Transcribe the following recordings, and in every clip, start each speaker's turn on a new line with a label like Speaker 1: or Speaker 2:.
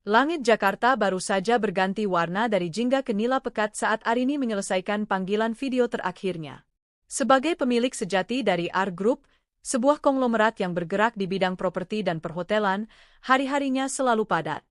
Speaker 1: Langit Jakarta baru saja berganti warna dari jingga ke nila pekat saat Arini menyelesaikan panggilan video terakhirnya. Sebagai pemilik sejati dari R Group, sebuah konglomerat yang bergerak di bidang properti dan perhotelan, hari-harinya selalu padat.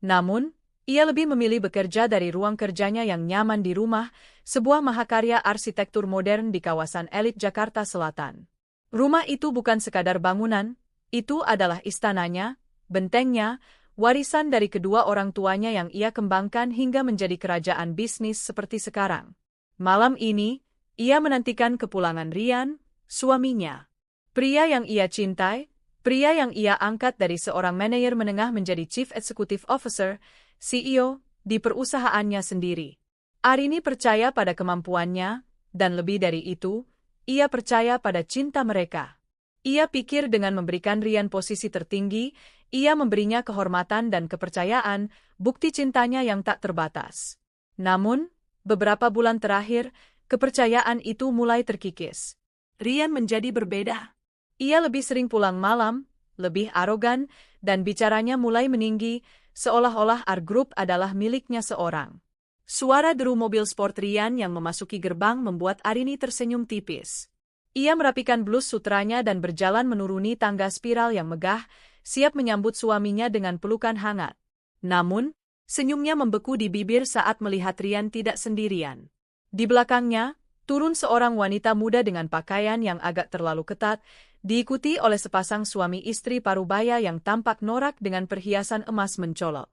Speaker 1: Namun, ia lebih memilih bekerja dari ruang kerjanya yang nyaman di rumah, sebuah mahakarya arsitektur modern di kawasan elit Jakarta Selatan. Rumah itu bukan sekadar bangunan, itu adalah istananya, bentengnya, warisan dari kedua orang tuanya yang ia kembangkan hingga menjadi kerajaan bisnis seperti sekarang. Malam ini, ia menantikan kepulangan Rian, suaminya. Pria yang ia cintai, pria yang ia angkat dari seorang manajer menengah menjadi Chief Executive Officer, CEO, di perusahaannya sendiri. Arini percaya pada kemampuannya, dan lebih dari itu, ia percaya pada cinta mereka. Ia pikir dengan memberikan Rian posisi tertinggi, ia memberinya kehormatan dan kepercayaan, bukti cintanya yang tak terbatas. Namun, beberapa bulan terakhir, kepercayaan itu mulai terkikis. Rian menjadi berbeda. Ia lebih sering pulang malam, lebih arogan, dan bicaranya mulai meninggi, seolah-olah R Group adalah miliknya seorang. Suara deru mobil sport Rian yang memasuki gerbang membuat Arini tersenyum tipis. Ia merapikan blus sutranya dan berjalan menuruni tangga spiral yang megah, siap menyambut suaminya dengan pelukan hangat. Namun, senyumnya membeku di bibir saat melihat Rian tidak sendirian. Di belakangnya, turun seorang wanita muda dengan pakaian yang agak terlalu ketat, diikuti oleh sepasang suami istri parubaya yang tampak norak dengan perhiasan emas mencolok.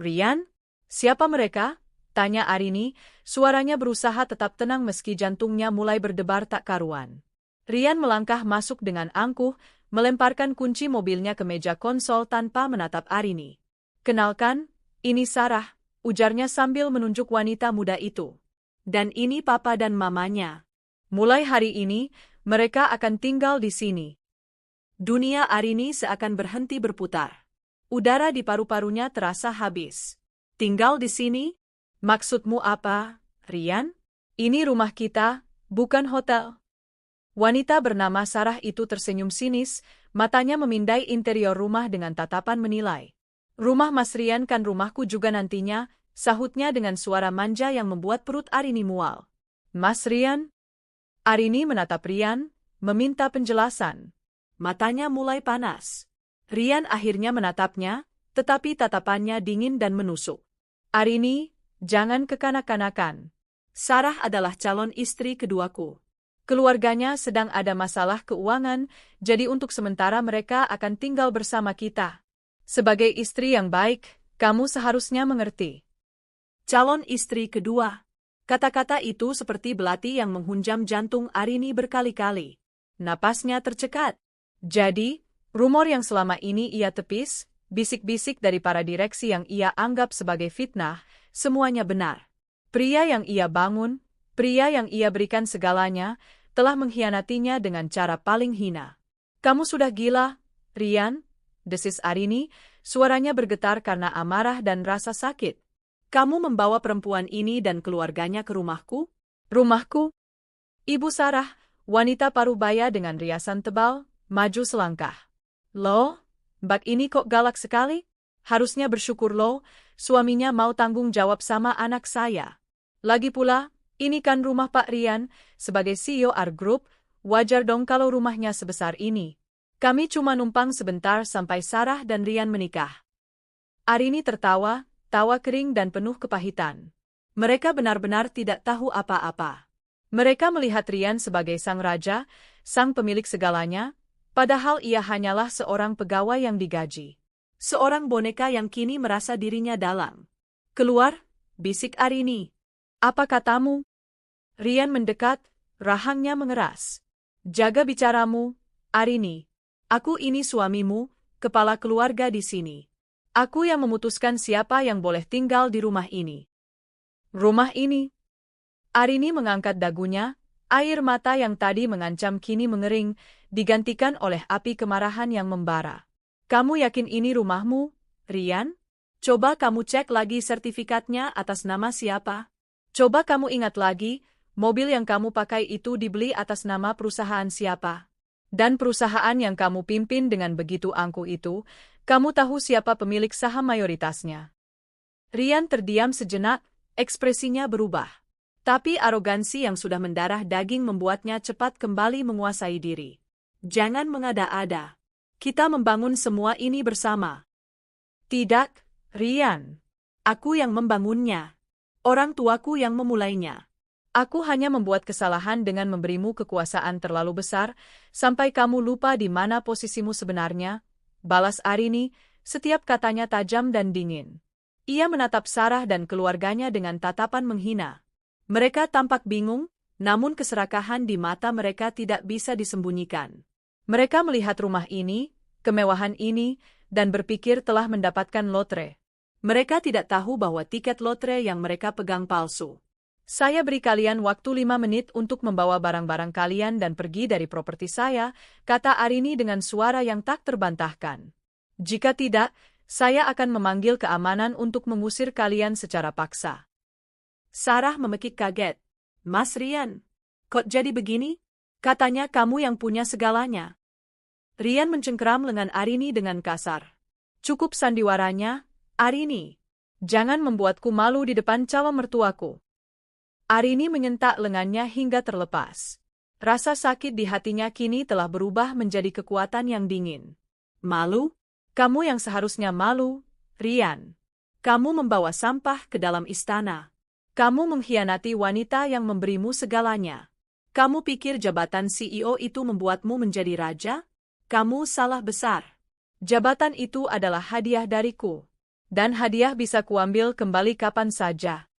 Speaker 1: "Rian? Siapa mereka?" tanya Arini, suaranya berusaha tetap tenang meski jantungnya mulai berdebar tak karuan. Rian melangkah masuk dengan angkuh, melemparkan kunci mobilnya ke meja konsol tanpa menatap Arini. "Kenalkan, ini Sarah," ujarnya sambil menunjuk wanita muda itu. "Dan ini papa dan mamanya. Mulai hari ini, mereka akan tinggal di sini." Dunia Arini seakan berhenti berputar. Udara di paru-parunya terasa habis. "Tinggal di sini? Maksudmu apa, Rian? Ini rumah kita, bukan hotel." Wanita bernama Sarah itu tersenyum sinis, matanya memindai interior rumah dengan tatapan menilai. "Rumah Mas Rian kan rumahku juga nantinya," sahutnya dengan suara manja yang membuat perut Arini mual. "Mas Rian?" Arini menatap Rian, meminta penjelasan. Matanya mulai panas. Rian akhirnya menatapnya, tetapi tatapannya dingin dan menusuk. "Arini, jangan kekanak-kanakan. Sarah adalah calon istri keduaku. Keluarganya sedang ada masalah keuangan, jadi untuk sementara mereka akan tinggal bersama kita. Sebagai istri yang baik, kamu seharusnya mengerti." Calon istri kedua. Kata-kata itu seperti belati yang menghunjam jantung Arini berkali-kali. Napasnya tercekat. Jadi, rumor yang selama ini ia tepis, bisik-bisik dari para direksi yang ia anggap sebagai fitnah, semuanya benar. Pria yang ia bangun, pria yang ia berikan segalanya, telah mengkhianatinya dengan cara paling hina. "Kamu sudah gila, Rian?" desis Arini, suaranya bergetar karena amarah dan rasa sakit. "Kamu membawa perempuan ini dan keluarganya ke rumahku?" "Rumahku?" Ibu Sarah, wanita parubaya dengan riasan tebal, maju selangkah. "Loh, Mbak ini kok galak sekali? Harusnya bersyukur loh, suaminya mau tanggung jawab sama anak saya. Lagi pula, ini kan rumah Pak Rian, sebagai CEO R Group, wajar dong kalau rumahnya sebesar ini. Kami cuma numpang sebentar sampai Sarah dan Rian menikah." Arini tertawa, tawa kering dan penuh kepahitan. Mereka benar-benar tidak tahu apa-apa. Mereka melihat Rian sebagai sang raja, sang pemilik segalanya, padahal ia hanyalah seorang pegawai yang digaji. Seorang boneka yang kini merasa dirinya dalang. "Keluar," bisik Arini. "Apa katamu?" Rian mendekat, rahangnya mengeras. "Jaga bicaramu, Arini. Aku ini suamimu, kepala keluarga di sini. Aku yang memutuskan siapa yang boleh tinggal di rumah ini." "Rumah ini?" Arini mengangkat dagunya, air mata yang tadi mengancam kini mengering, digantikan oleh api kemarahan yang membara. "Kamu yakin ini rumahmu, Rian? Coba kamu cek lagi sertifikatnya atas nama siapa. Coba kamu ingat lagi, mobil yang kamu pakai itu dibeli atas nama perusahaan siapa. Dan perusahaan yang kamu pimpin dengan begitu angkuh itu, kamu tahu siapa pemilik saham mayoritasnya. Rian terdiam sejenak, ekspresinya berubah. Tapi arogansi yang sudah mendarah daging membuatnya cepat kembali menguasai diri. Jangan mengada-ada. Kita membangun semua ini bersama. Tidak, Rian. Aku yang membangunnya. Orang tuaku yang memulainya. Aku hanya membuat kesalahan dengan memberimu kekuasaan terlalu besar, sampai kamu lupa di mana posisimu sebenarnya, balas Arini, setiap katanya tajam dan dingin. Ia menatap Sarah dan keluarganya dengan tatapan menghina. Mereka tampak bingung, namun keserakahan di mata mereka tidak bisa disembunyikan. Mereka melihat rumah ini, kemewahan ini, dan berpikir telah mendapatkan lotre. Mereka tidak tahu bahwa tiket lotre yang mereka pegang palsu. Saya beri kalian waktu 5 menit untuk membawa barang-barang kalian dan pergi dari properti saya, kata Arini dengan suara yang tak terbantahkan. Jika tidak, saya akan memanggil keamanan untuk mengusir kalian secara paksa. Sarah memekik kaget. Mas Rian, kok jadi begini? Katanya kamu yang punya segalanya. Rian mencengkeram lengan Arini dengan kasar. Cukup sandiwaranya, Arini. Jangan membuatku malu di depan calon mertuaku. Arini menyentak lengannya hingga terlepas. Rasa sakit di hatinya kini telah berubah menjadi kekuatan yang dingin. Malu? Kamu yang seharusnya malu, Rian. Kamu membawa sampah ke dalam istana. Kamu mengkhianati wanita yang memberimu segalanya. Kamu pikir jabatan CEO itu membuatmu menjadi raja? Kamu salah besar. Jabatan itu adalah hadiah dariku. Dan hadiah bisa kuambil kembali kapan saja.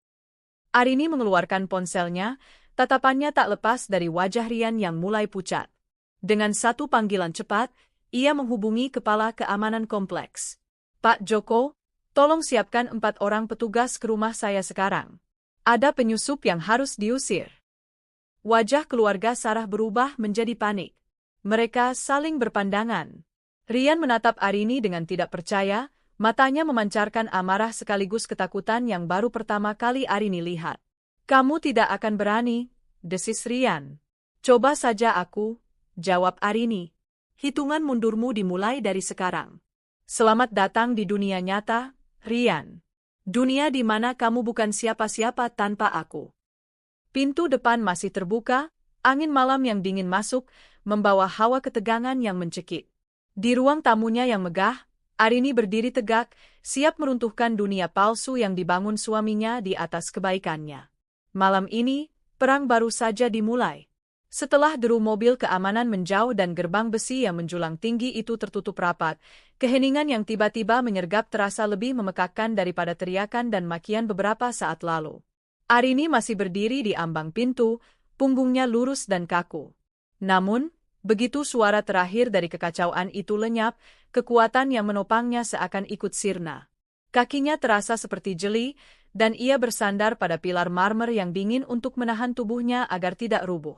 Speaker 1: Arini mengeluarkan ponselnya, tatapannya tak lepas dari wajah Rian yang mulai pucat. Dengan satu panggilan cepat, ia menghubungi kepala keamanan kompleks. Pak Joko, tolong siapkan 4 orang petugas ke rumah saya sekarang. Ada penyusup yang harus diusir. Wajah keluarga Sarah berubah menjadi panik. Mereka saling berpandangan. Rian menatap Arini dengan tidak percaya, matanya memancarkan amarah sekaligus ketakutan yang baru pertama kali Arini lihat. Kamu tidak akan berani, desis Rian. Coba saja aku, jawab Arini. Hitungan mundurmu dimulai dari sekarang. Selamat datang di dunia nyata, Rian. Dunia di mana kamu bukan siapa-siapa tanpa aku. Pintu depan masih terbuka, angin malam yang dingin masuk, membawa hawa ketegangan yang mencekik. Di ruang tamunya yang megah, Arini berdiri tegak, siap meruntuhkan dunia palsu yang dibangun suaminya di atas kebaikannya. Malam ini, perang baru saja dimulai. Setelah deru mobil keamanan menjauh dan gerbang besi yang menjulang tinggi itu tertutup rapat, keheningan yang tiba-tiba menyergap terasa lebih memekakkan daripada teriakan dan makian beberapa saat lalu. Arini masih berdiri di ambang pintu, punggungnya lurus dan kaku. Namun, begitu suara terakhir dari kekacauan itu lenyap, kekuatan yang menopangnya seakan ikut sirna. Kakinya terasa seperti jeli, dan ia bersandar pada pilar marmer yang dingin untuk menahan tubuhnya agar tidak rubuh.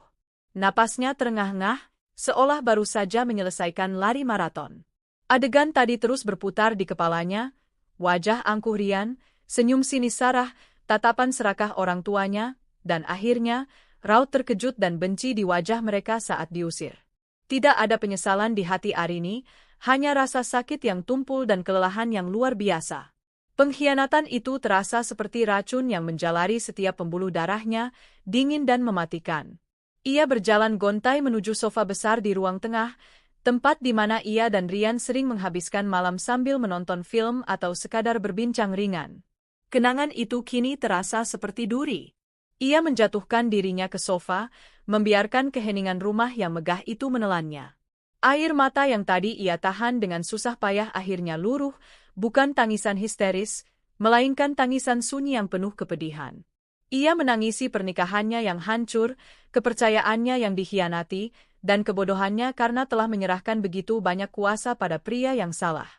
Speaker 1: Napasnya terengah-engah, seolah baru saja menyelesaikan lari maraton. Adegan tadi terus berputar di kepalanya, wajah angkuh Rian, senyum sinis Sarah, tatapan serakah orang tuanya, dan akhirnya, raut terkejut dan benci di wajah mereka saat diusir. Tidak ada penyesalan di hati Arini, hanya rasa sakit yang tumpul dan kelelahan yang luar biasa. Pengkhianatan itu terasa seperti racun yang menjalari setiap pembuluh darahnya, dingin dan mematikan. Ia berjalan gontai menuju sofa besar di ruang tengah, tempat di mana ia dan Rian sering menghabiskan malam sambil menonton film atau sekadar berbincang ringan. Kenangan itu kini terasa seperti duri. Ia menjatuhkan dirinya ke sofa, membiarkan keheningan rumah yang megah itu menelannya. Air mata yang tadi ia tahan dengan susah payah akhirnya luruh, bukan tangisan histeris, melainkan tangisan sunyi yang penuh kepedihan. Ia menangisi pernikahannya yang hancur, kepercayaannya yang dikhianati, dan kebodohannya karena telah menyerahkan begitu banyak kuasa pada pria yang salah.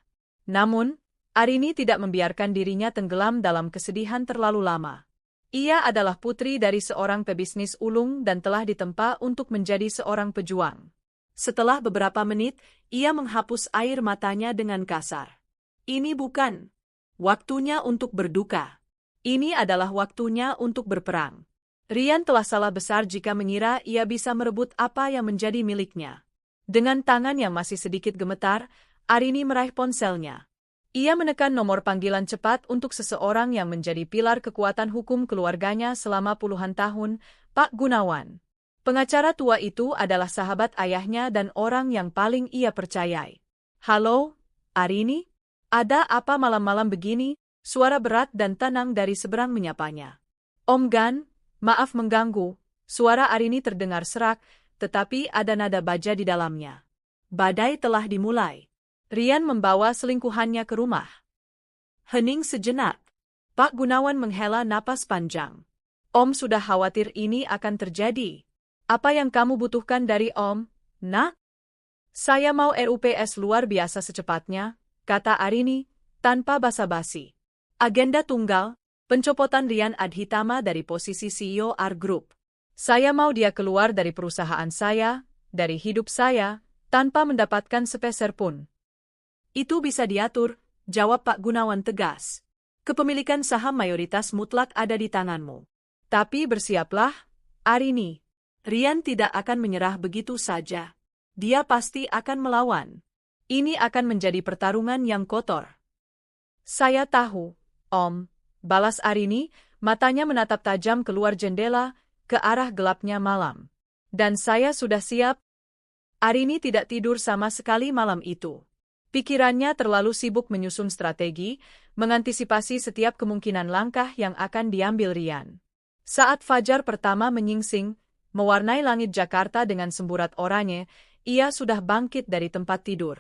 Speaker 1: Namun, Arini tidak membiarkan dirinya tenggelam dalam kesedihan terlalu lama. Ia adalah putri dari seorang pebisnis ulung dan telah ditempa untuk menjadi seorang pejuang. Setelah beberapa menit, ia menghapus air matanya dengan kasar. Ini bukan waktunya untuk berduka. Ini adalah waktunya untuk berperang. Rian telah salah besar jika mengira ia bisa merebut apa yang menjadi miliknya. Dengan tangan yang masih sedikit gemetar, Arini meraih ponselnya. Ia menekan nomor panggilan cepat untuk seseorang yang menjadi pilar kekuatan hukum keluarganya selama puluhan tahun, Pak Gunawan. Pengacara tua itu adalah sahabat ayahnya dan orang yang paling ia percayai. Halo, Arini? Ada apa malam-malam begini? Suara berat dan tenang dari seberang menyapanya. Om Gan, maaf mengganggu. Suara Arini terdengar serak, tetapi ada nada baja di dalamnya. Badai telah dimulai. Rian membawa selingkuhannya ke rumah. Hening sejenak. Pak Gunawan menghela napas panjang. Om sudah khawatir ini akan terjadi. Apa yang kamu butuhkan dari Om, Nak? Saya mau RUPS luar biasa secepatnya, kata Arini, tanpa basa-basi. Agenda tunggal, pencopotan Rian Adhitama dari posisi CEO R Group. Saya mau dia keluar dari perusahaan saya, dari hidup saya, tanpa mendapatkan sepeser pun. Itu bisa diatur, jawab Pak Gunawan tegas. Kepemilikan saham mayoritas mutlak ada di tanganmu. Tapi bersiaplah, Arini. Rian tidak akan menyerah begitu saja. Dia pasti akan melawan. Ini akan menjadi pertarungan yang kotor. Saya tahu, Om, balas Arini, matanya menatap tajam keluar jendela, ke arah gelapnya malam. Dan saya sudah siap. Arini tidak tidur sama sekali malam itu. Pikirannya terlalu sibuk menyusun strategi, mengantisipasi setiap kemungkinan langkah yang akan diambil Rian. Saat fajar pertama menyingsing, mewarnai langit Jakarta dengan semburat oranye, ia sudah bangkit dari tempat tidur.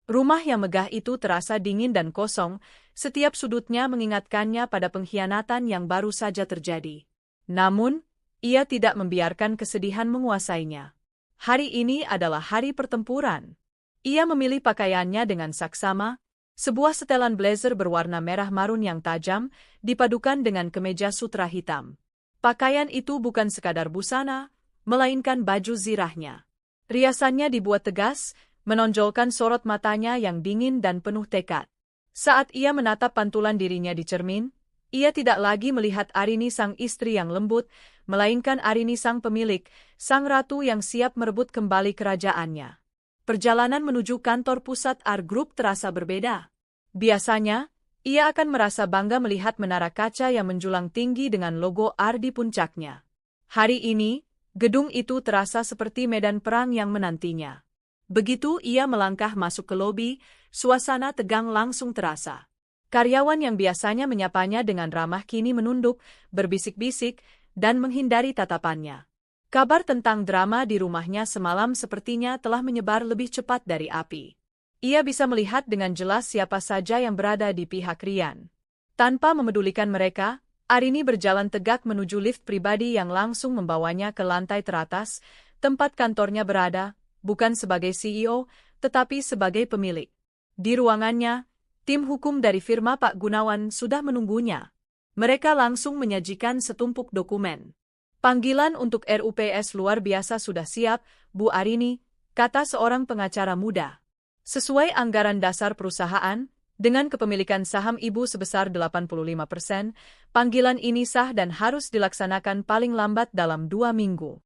Speaker 1: Rumah yang megah itu terasa dingin dan kosong, setiap sudutnya mengingatkannya pada pengkhianatan yang baru saja terjadi. Namun, ia tidak membiarkan kesedihan menguasainya. Hari ini adalah hari pertempuran. Ia memilih pakaiannya dengan saksama, sebuah setelan blazer berwarna merah marun yang tajam, dipadukan dengan kemeja sutra hitam. Pakaian itu bukan sekadar busana, melainkan baju zirahnya. Riasannya dibuat tegas, menonjolkan sorot matanya yang dingin dan penuh tekad. Saat ia menatap pantulan dirinya di cermin, ia tidak lagi melihat Arini sang istri yang lembut, melainkan Arini sang pemilik, sang ratu yang siap merebut kembali kerajaannya. Perjalanan menuju kantor pusat R Group terasa berbeda. Biasanya, ia akan merasa bangga melihat menara kaca yang menjulang tinggi dengan logo R di puncaknya. Hari ini, gedung itu terasa seperti medan perang yang menantinya. Begitu ia melangkah masuk ke lobi, suasana tegang langsung terasa. Karyawan yang biasanya menyapanya dengan ramah kini menunduk, berbisik-bisik, dan menghindari tatapannya. Kabar tentang drama di rumahnya semalam sepertinya telah menyebar lebih cepat dari api. Ia bisa melihat dengan jelas siapa saja yang berada di pihak Rian. Tanpa memedulikan mereka, Arini berjalan tegak menuju lift pribadi yang langsung membawanya ke lantai teratas, tempat kantornya berada, bukan sebagai CEO, tetapi sebagai pemilik. Di ruangannya, tim hukum dari firma Pak Gunawan sudah menunggunya. Mereka langsung menyajikan setumpuk dokumen. Panggilan untuk RUPS luar biasa sudah siap, Bu Arini, kata seorang pengacara muda. Sesuai anggaran dasar perusahaan, dengan kepemilikan saham ibu sebesar 85%, panggilan ini sah dan harus dilaksanakan paling lambat dalam 2 minggu.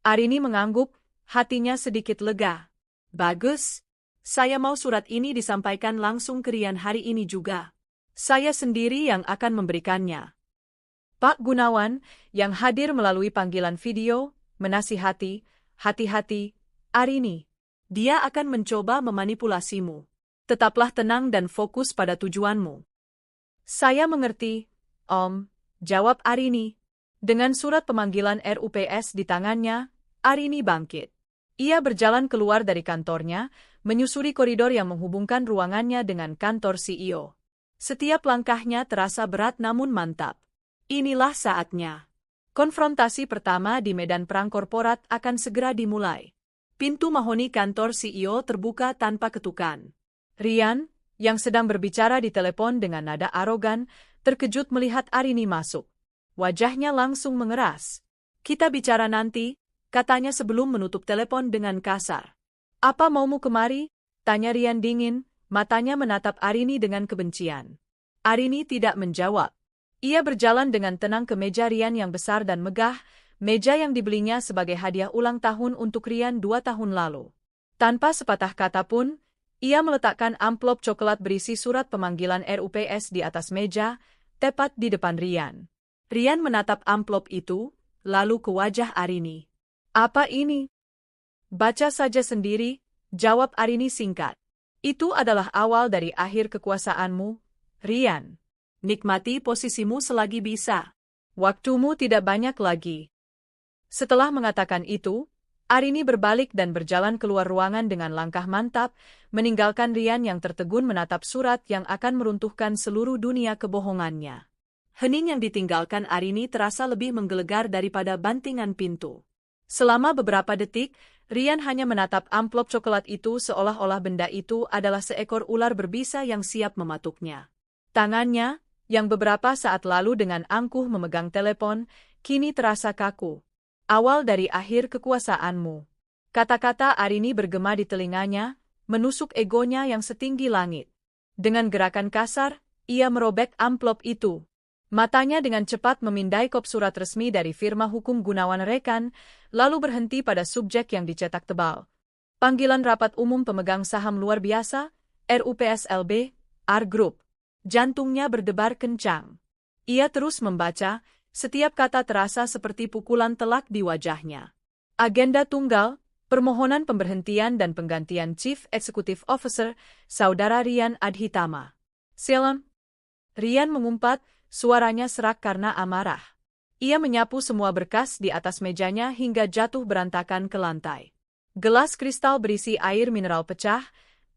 Speaker 1: Arini mengangguk, hatinya sedikit lega. Bagus, saya mau surat ini disampaikan langsung ke Rian hari ini juga. Saya sendiri yang akan memberikannya. Pak Gunawan, yang hadir melalui panggilan video, menasihati, hati-hati, Arini. Dia akan mencoba memanipulasimu. Tetaplah tenang dan fokus pada tujuanmu. Saya mengerti, Om, jawab Arini. Dengan surat pemanggilan RUPS di tangannya, Arini bangkit. Ia berjalan keluar dari kantornya, menyusuri koridor yang menghubungkan ruangannya dengan kantor CEO. Setiap langkahnya terasa berat namun mantap. Inilah saatnya. Konfrontasi pertama di medan perang korporat akan segera dimulai. Pintu mahoni kantor CEO terbuka tanpa ketukan. Rian, yang sedang berbicara di telepon dengan nada arogan, terkejut melihat Arini masuk. Wajahnya langsung mengeras. Kita bicara nanti, katanya sebelum menutup telepon dengan kasar. Apa maumu kemari? Tanya Rian dingin, matanya menatap Arini dengan kebencian. Arini tidak menjawab. Ia berjalan dengan tenang ke meja Rian yang besar dan megah, meja yang dibelinya sebagai hadiah ulang tahun untuk Rian 2 tahun lalu. Tanpa sepatah kata pun, Ia meletakkan amplop coklat berisi surat pemanggilan RUPS di atas meja, tepat di depan Rian. Rian menatap amplop itu, lalu ke wajah Arini. Apa ini? Baca saja sendiri, jawab Arini singkat. Itu adalah awal dari akhir kekuasaanmu, Rian. Nikmati posisimu selagi bisa. Waktumu tidak banyak lagi. Setelah mengatakan itu, Arini berbalik dan berjalan keluar ruangan dengan langkah mantap, meninggalkan Rian yang tertegun menatap surat yang akan meruntuhkan seluruh dunia kebohongannya. Hening yang ditinggalkan Arini terasa lebih menggelegar daripada bantingan pintu. Selama beberapa detik, Rian hanya menatap amplop coklat itu seolah-olah benda itu adalah seekor ular berbisa yang siap mematuknya. Tangannya, yang beberapa saat lalu dengan angkuh memegang telepon, kini terasa kaku. Awal dari akhir kekuasaanmu. Kata-kata Arini bergema di telinganya, menusuk egonya yang setinggi langit. Dengan gerakan kasar, ia merobek amplop itu. Matanya dengan cepat memindai kop surat resmi dari firma hukum Gunawan Rekan, lalu berhenti pada subjek yang dicetak tebal. Panggilan rapat umum pemegang saham luar biasa, RUPSLB, R Group. Jantungnya berdebar kencang. Ia terus membaca, setiap kata terasa seperti pukulan telak di wajahnya. Agenda tunggal, permohonan pemberhentian dan penggantian Chief Executive Officer, Saudara Rian Adhitama. Silam. Rian mengumpat, suaranya serak karena amarah. Ia menyapu semua berkas di atas mejanya hingga jatuh berantakan ke lantai. Gelas kristal berisi air mineral pecah,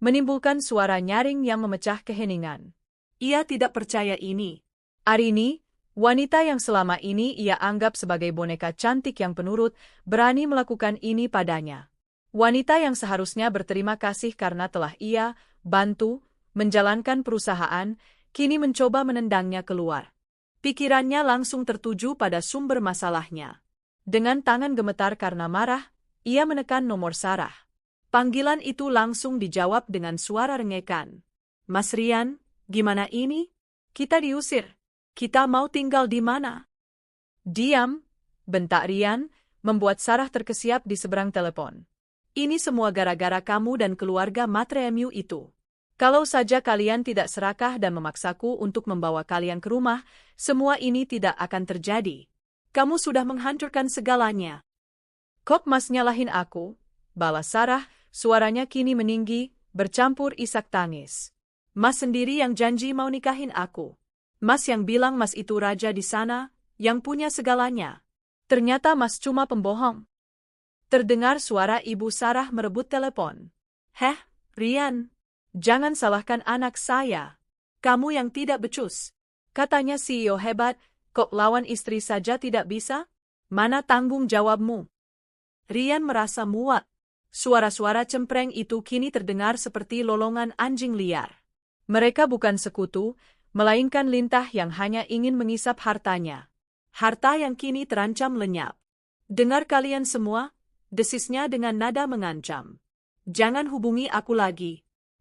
Speaker 1: menimbulkan suara nyaring yang memecah keheningan. Ia tidak percaya ini. Arini, wanita yang selama ini ia anggap sebagai boneka cantik yang penurut, berani melakukan ini padanya. Wanita yang seharusnya berterima kasih karena telah ia bantu menjalankan perusahaan, kini mencoba menendangnya keluar. Pikirannya langsung tertuju pada sumber masalahnya. Dengan tangan gemetar karena marah, ia menekan nomor Sarah. Panggilan itu langsung dijawab dengan suara rengekan. Mas Rian, gimana ini? Kita diusir. Kita mau tinggal di mana? Diam, bentak Rian, membuat Sarah terkesiap di seberang telepon. Ini semua gara-gara kamu dan keluarga Matremu itu. Kalau saja kalian tidak serakah dan memaksaku untuk membawa kalian ke rumah, semua ini tidak akan terjadi. Kamu sudah menghancurkan segalanya. Kok mas nyalahin aku? Balas Sarah, suaranya kini meninggi, bercampur isak tangis. Mas sendiri yang janji mau nikahin aku. Mas yang bilang mas itu raja di sana, yang punya segalanya. Ternyata mas cuma pembohong. Terdengar suara ibu Sarah merebut telepon. Heh, Rian. Jangan salahkan anak saya. Kamu yang tidak becus. Katanya CEO hebat, kok lawan istri saja tidak bisa? Mana tanggung jawabmu? Rian merasa muak. Suara-suara cempreng itu kini terdengar seperti lolongan anjing liar. Mereka bukan sekutu, melainkan lintah yang hanya ingin mengisap hartanya. Harta yang kini terancam lenyap. Dengar kalian semua, desisnya dengan nada mengancam. Jangan hubungi aku lagi.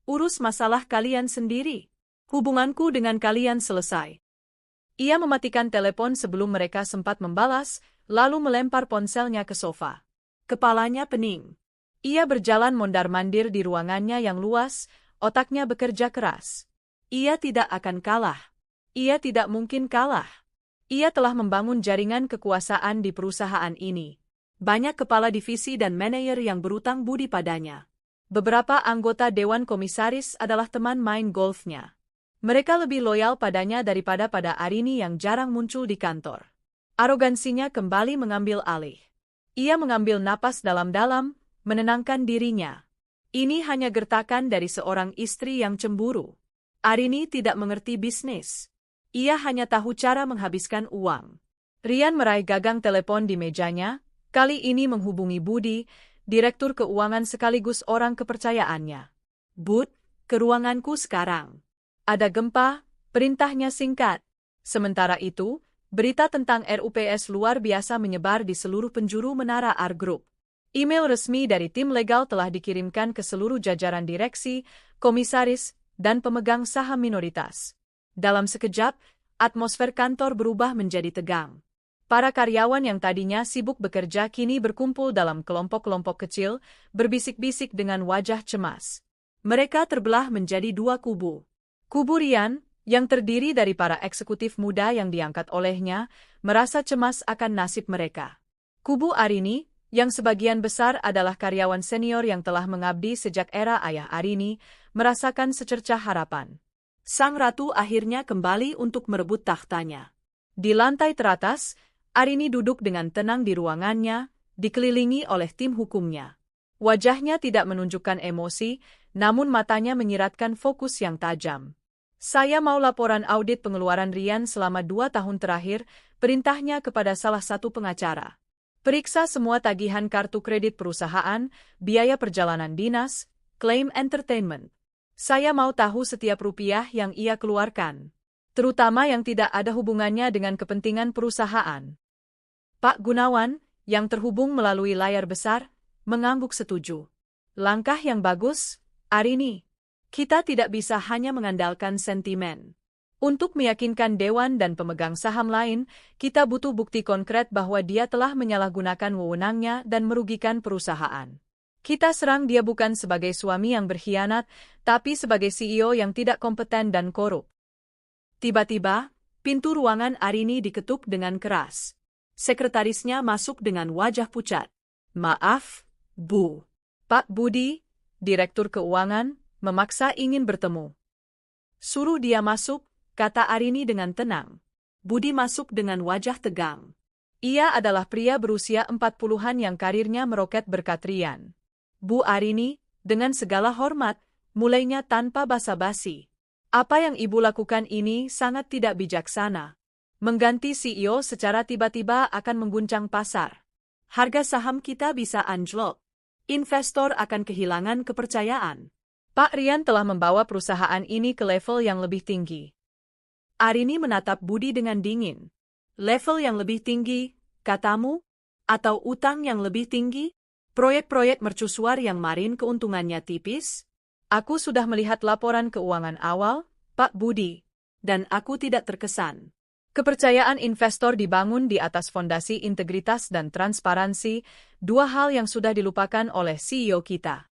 Speaker 1: Urus masalah kalian sendiri. Hubunganku dengan kalian selesai. Ia mematikan telepon sebelum mereka sempat membalas, lalu melempar ponselnya ke sofa. Kepalanya pening. Ia berjalan mondar-mandir di ruangannya yang luas, otaknya bekerja keras. Ia tidak akan kalah. Ia tidak mungkin kalah. Ia telah membangun jaringan kekuasaan di perusahaan ini. Banyak kepala divisi dan manajer yang berutang budi padanya. Beberapa anggota Dewan Komisaris adalah teman main golfnya. Mereka lebih loyal padanya daripada pada Arini yang jarang muncul di kantor. Arogansinya kembali mengambil alih. Ia mengambil napas dalam-dalam, menenangkan dirinya. Ini hanya gertakan dari seorang istri yang cemburu. Arini tidak mengerti bisnis. Ia hanya tahu cara menghabiskan uang. Rian meraih gagang telepon di mejanya, kali ini menghubungi Budi, direktur keuangan sekaligus orang kepercayaannya. Bud, ke ruanganku sekarang. Ada gempa, perintahnya singkat. Sementara itu, berita tentang RUPS luar biasa menyebar di seluruh penjuru menara R Group. Email resmi dari tim legal telah dikirimkan ke seluruh jajaran direksi, komisaris, dan pemegang saham minoritas. Dalam sekejap, atmosfer kantor berubah menjadi tegang. Para karyawan yang tadinya sibuk bekerja kini berkumpul dalam kelompok-kelompok kecil, berbisik-bisik dengan wajah cemas. Mereka terbelah menjadi dua kubu. Kubu Rian, yang terdiri dari para eksekutif muda yang diangkat olehnya, merasa cemas akan nasib mereka. Kubu Arini, yang sebagian besar adalah karyawan senior yang telah mengabdi sejak era ayah Arini, merasakan secercah harapan. Sang ratu akhirnya kembali untuk merebut tahtanya. Di lantai teratas, Arini duduk dengan tenang di ruangannya, dikelilingi oleh tim hukumnya. Wajahnya tidak menunjukkan emosi, namun matanya menyiratkan fokus yang tajam. Saya mau laporan audit pengeluaran Rian selama 2 tahun terakhir, perintahnya kepada salah satu pengacara. Periksa semua tagihan kartu kredit perusahaan, biaya perjalanan dinas, klaim entertainment. Saya mau tahu setiap rupiah yang ia keluarkan, terutama yang tidak ada hubungannya dengan kepentingan perusahaan. Pak Gunawan, yang terhubung melalui layar besar, mengangguk setuju. Langkah yang bagus, Arini. Kita tidak bisa hanya mengandalkan sentimen. Untuk meyakinkan Dewan dan pemegang saham lain, kita butuh bukti konkret bahwa dia telah menyalahgunakan wewenangnya dan merugikan perusahaan. Kita serang dia bukan sebagai suami yang berkhianat, tapi sebagai CEO yang tidak kompeten dan korup. Tiba-tiba, pintu ruangan Arini diketuk dengan keras. Sekretarisnya masuk dengan wajah pucat. Maaf, Bu. Pak Budi, Direktur Keuangan, memaksa ingin bertemu. Suruh dia masuk, kata Arini dengan tenang. Budi masuk dengan wajah tegang. Ia adalah pria berusia 40-an yang karirnya meroket berkat Rian. Bu Arini, dengan segala hormat, mulainya tanpa basa-basi. Apa yang Ibu lakukan ini sangat tidak bijaksana. Mengganti CEO secara tiba-tiba akan mengguncang pasar. Harga saham kita bisa anjlok. Investor akan kehilangan kepercayaan. Pak Rian telah membawa perusahaan ini ke level yang lebih tinggi. Arini menatap Budi dengan dingin. Level yang lebih tinggi, katamu? Atau utang yang lebih tinggi? Proyek-proyek mercusuar yang marin keuntungannya tipis? Aku sudah melihat laporan keuangan awal, Pak Budi, dan aku tidak terkesan. Kepercayaan investor dibangun di atas fondasi integritas dan transparansi, dua hal yang sudah dilupakan oleh CEO kita.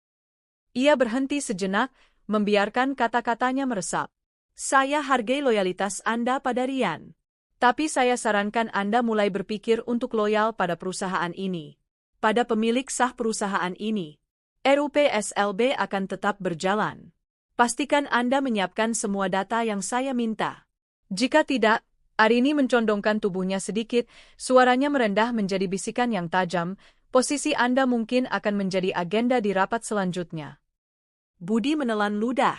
Speaker 1: Ia berhenti sejenak, membiarkan kata-katanya meresap. Saya hargai loyalitas Anda pada Rian. Tapi saya sarankan Anda mulai berpikir untuk loyal pada perusahaan ini. Pada pemilik sah perusahaan ini. RUPSLB akan tetap berjalan. Pastikan Anda menyiapkan semua data yang saya minta. Jika tidak, Arini mencondongkan tubuhnya sedikit, suaranya merendah menjadi bisikan yang tajam, posisi Anda mungkin akan menjadi agenda di rapat selanjutnya. Budi menelan ludah.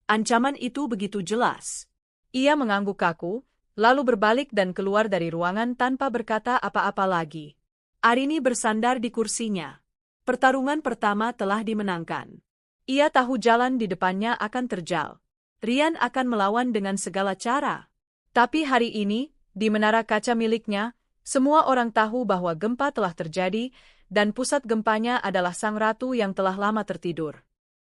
Speaker 1: Ancaman itu begitu jelas. Ia mengangguk kaku, lalu berbalik dan keluar dari ruangan tanpa berkata apa-apa lagi. Arini bersandar di kursinya. Pertarungan pertama telah dimenangkan. Ia tahu jalan di depannya akan terjal. Rian akan melawan dengan segala cara. Tapi hari ini, di menara kaca miliknya, semua orang tahu bahwa gempa telah terjadi, dan pusat gempanya adalah sang ratu yang telah lama tertidur.